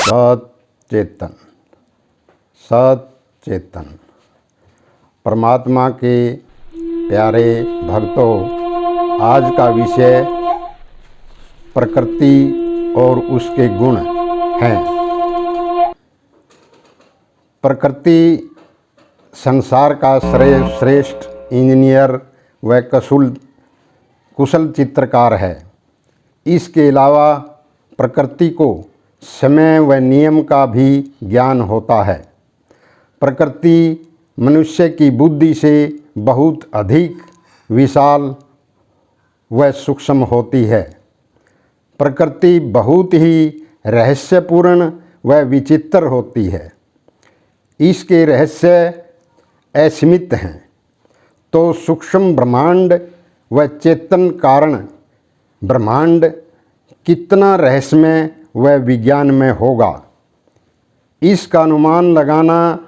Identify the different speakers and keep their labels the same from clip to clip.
Speaker 1: सचेतन सचेतन परमात्मा के प्यारे भक्तों, आज का विषय प्रकृति और उसके गुण हैं। प्रकृति संसार का श्रेष्ठ इंजीनियर व कुशल चित्रकार है। इसके अलावा प्रकृति को समय व नियम का भी ज्ञान होता है। प्रकृति मनुष्य की बुद्धि से बहुत अधिक विशाल व सूक्ष्म होती है। प्रकृति बहुत ही रहस्यपूर्ण व विचित्र होती है। इसके रहस्य असीमित हैं, तो सूक्ष्म ब्रह्मांड व चेतन कारण ब्रह्मांड कितना रहस्यमय व विज्ञान में होगा, इसका अनुमान लगाना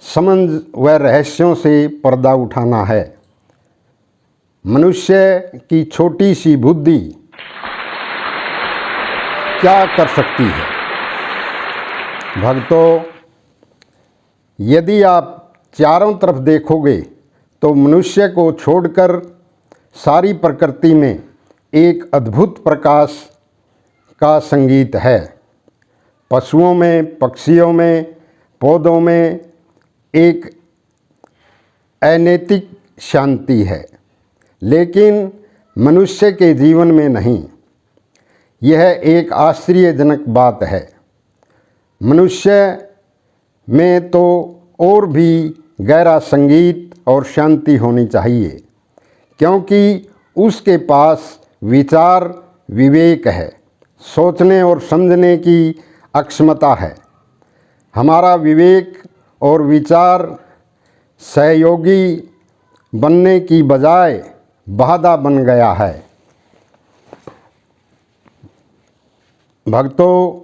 Speaker 1: समझ व रहस्यों से पर्दा उठाना है। मनुष्य की छोटी सी बुद्धि क्या कर सकती है? भक्तों, यदि आप चारों तरफ देखोगे तो मनुष्य को छोड़कर सारी प्रकृति में एक अद्भुत प्रकाश का संगीत है। पशुओं में, पक्षियों में, पौधों में एक अनैतिक शांति है, लेकिन मनुष्य के जीवन में नहीं। यह एक आश्चर्यजनक बात है। मनुष्य में तो और भी गहरा संगीत और शांति होनी चाहिए, क्योंकि उसके पास विचार विवेक है, सोचने और समझने की अक्षमता है। हमारा विवेक और विचार सहयोगी बनने की बजाय बाधा बन गया है। भक्तों,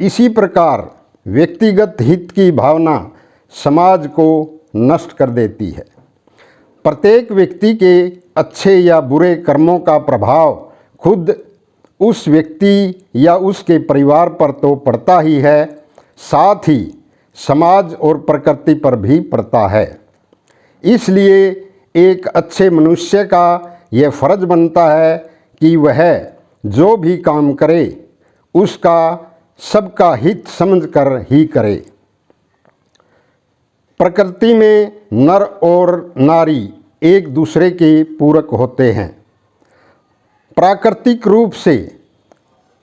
Speaker 1: इसी प्रकार व्यक्तिगत हित की भावना समाज को नष्ट कर देती है। प्रत्येक व्यक्ति के अच्छे या बुरे कर्मों का प्रभाव खुद उस व्यक्ति या उसके परिवार पर तो पड़ता ही है, साथ ही समाज और प्रकृति पर भी पड़ता है। इसलिए एक अच्छे मनुष्य का यह फर्ज बनता है कि वह जो भी काम करे उसका सबका हित समझकर ही करे। प्रकृति में नर और नारी एक दूसरे के पूरक होते हैं। प्राकृतिक रूप से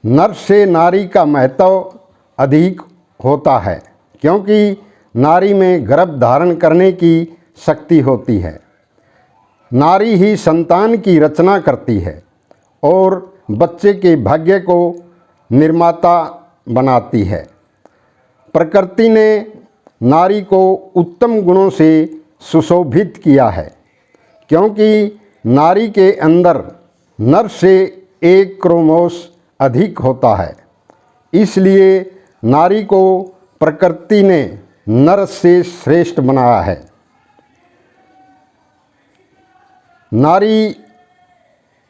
Speaker 1: नर से नारी का महत्व अधिक होता है, क्योंकि नारी में गर्भ धारण करने की शक्ति होती है। नारी ही संतान की रचना करती है और बच्चे के भाग्य को निर्माता बनाती है। प्रकृति ने नारी को उत्तम गुणों से सुशोभित किया है, क्योंकि नारी के अंदर नर से एक क्रोमोस अधिक होता है। इसलिए नारी को प्रकृति ने नर से श्रेष्ठ बनाया है। नारी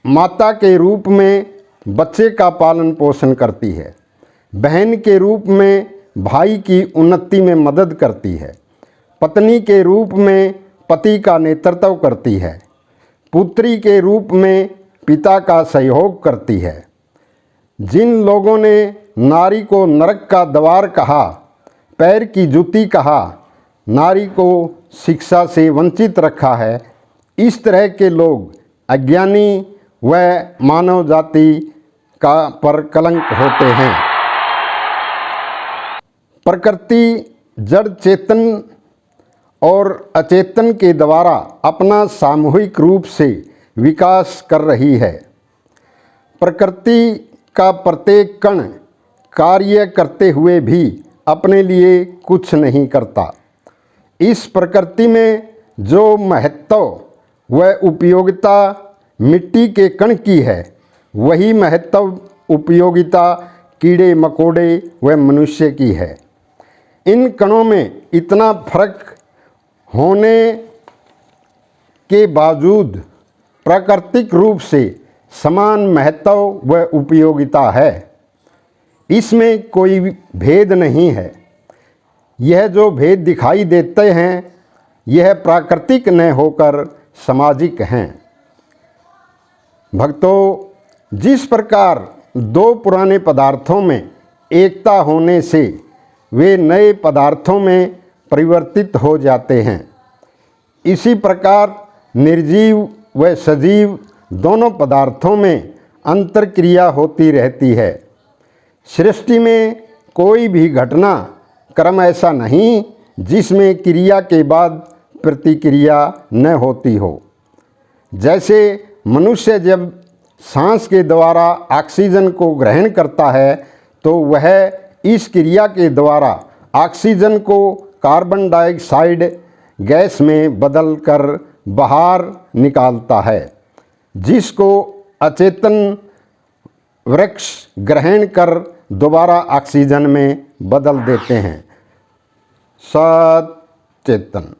Speaker 1: माता के रूप में बच्चे का पालन पोषण करती है, बहन के रूप में भाई की उन्नति में मदद करती है, पत्नी के रूप में पति का नेतृत्व करती है, पुत्री के रूप में पिता का सहयोग करती है। जिन लोगों ने नारी को नरक का द्वार कहा, पैर की जूती कहा, नारी को शिक्षा से वंचित रखा है, इस तरह के लोग अज्ञानी व मानव जाति का पर कलंक होते हैं। प्रकृति जड़ चेतन और अचेतन के द्वारा अपना सामूहिक रूप से विकास कर रही है। प्रकृति का प्रत्येक कण कार्य करते हुए भी अपने लिए कुछ नहीं करता। इस प्रकृति में जो महत्व व उपयोगिता मिट्टी के कण की है, वही महत्व उपयोगिता कीड़े मकोड़े व मनुष्य की है। इन कणों में इतना फर्क होने के बावजूद प्राकृतिक रूप से समान महत्व व उपयोगिता है। इसमें कोई भेद नहीं है। यह जो भेद दिखाई देते हैं यह प्राकृतिक न होकर सामाजिक हैं। भक्तों, जिस प्रकार दो पुराने पदार्थों में एकता होने से वे नए पदार्थों में परिवर्तित हो जाते हैं, इसी प्रकार निर्जीव व सजीव दोनों पदार्थों में अंतर्क्रिया होती रहती है। सृष्टि में कोई भी घटना क्रम ऐसा नहीं जिसमें क्रिया के बाद प्रतिक्रिया न होती हो। जैसे मनुष्य जब सांस के द्वारा ऑक्सीजन को ग्रहण करता है तो वह इस क्रिया के द्वारा ऑक्सीजन को कार्बन डाइऑक्साइड गैस में बदल कर बाहर निकालता है, जिसको अचेतन वृक्ष ग्रहण कर दोबारा ऑक्सीजन में बदल देते हैं। सचेतन।